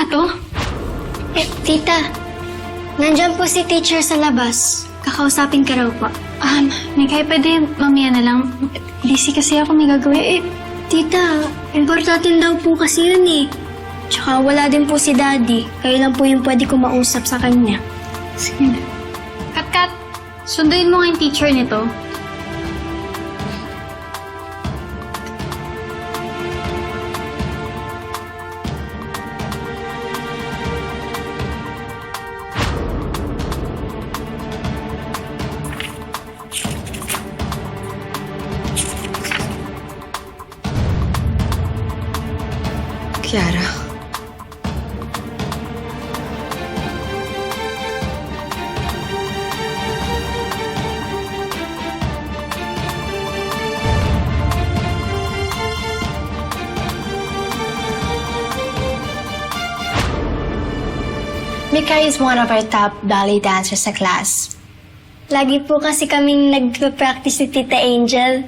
to? Tita, nandyan po si teacher sa labas. Kakausapin ka raw po. Mikay, pwede mamaya na lang. Busy kasi ako, may gagawin. Tita, importante daw po kasi yun eh. Tsaka wala din po si Daddy. Kayo lang po yung pwede ko mausap sa kanya. Sige na. Kat, sunduin mo nga yung teacher nito. Kiara. Mika is one of our top ballet dancers sa class. Lagi po kasi kaming nagpa-practice ni Tita Angel.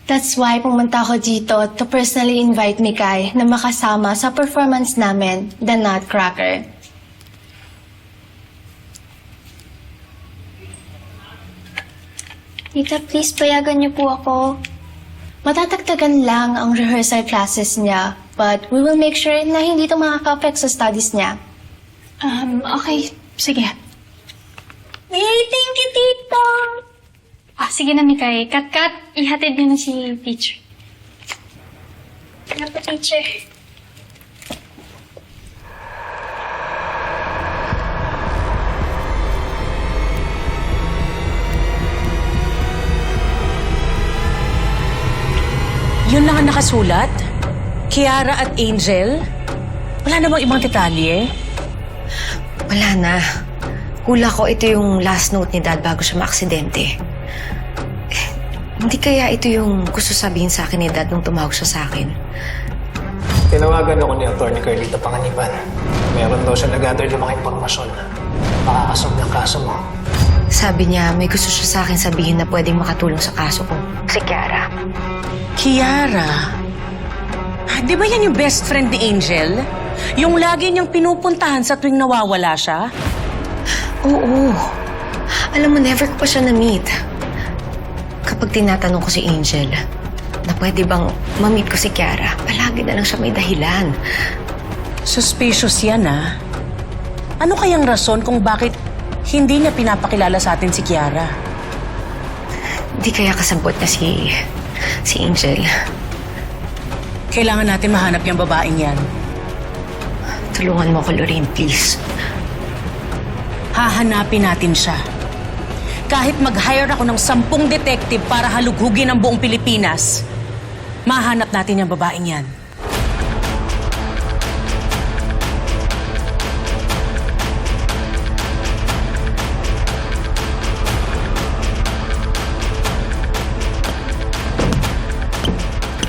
That's why pumunta ako dito to personally invite Mikay na makasama sa performance namin, The Nutcracker. Tita, please, payagan niyo po ako. Matatagtagan lang ang rehearsal classes niya, but we will make sure na hindi ito makaka-affect sa studies niya. Okay. Sige. Yay, thank you, Tita! Sige na, Mikay. Kat, ihatid niyo na si teacher. Ano po, teacher? Yun lang ang nakasulat? Kiara at Angel? Wala namang ibang detalye? Wala na. Hula ko ito yung last note ni Dad bago siya maaksidente. Hindi kaya ito yung gusto sabihin sa akin ni Dad nung tumawag siya sa akin. Tinawagan ako ni Atty. Carlito Panganiban. Meron daw siya nag-gather ng mga impormasyon na makakasog ng kaso mo. Sabi niya may gusto siya sa akin sabihin na pwedeng makatulong sa kaso ko. Si Kiara. Kiara? Di ba yan yung best friend ni Angel? Yung lagi niyang pinupuntahan sa tuwing nawawala siya? Oo. Alam mo, never ko pa siya na-meet. Kapag tinatanong ko si Angel na pwede bang ma-meet ko si Kiara, palagi na lang siya may dahilan. Suspicious yan, ah. Ano kayang rason kung bakit hindi niya pinapakilala sa atin si Kiara? Hindi kaya kasabot na si Angel. Kailangan natin mahanap yung babaeng yan. Tulungan mo ko, Lorraine, please. Hahanapin natin siya. Kahit mag-hire ako ng 10 detective para halughugin ang buong Pilipinas, mahanap natin yung babaeng yan.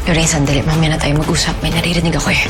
Lorraine, sandali. Mamaya na tayo mag-usap. May naririnig ako eh.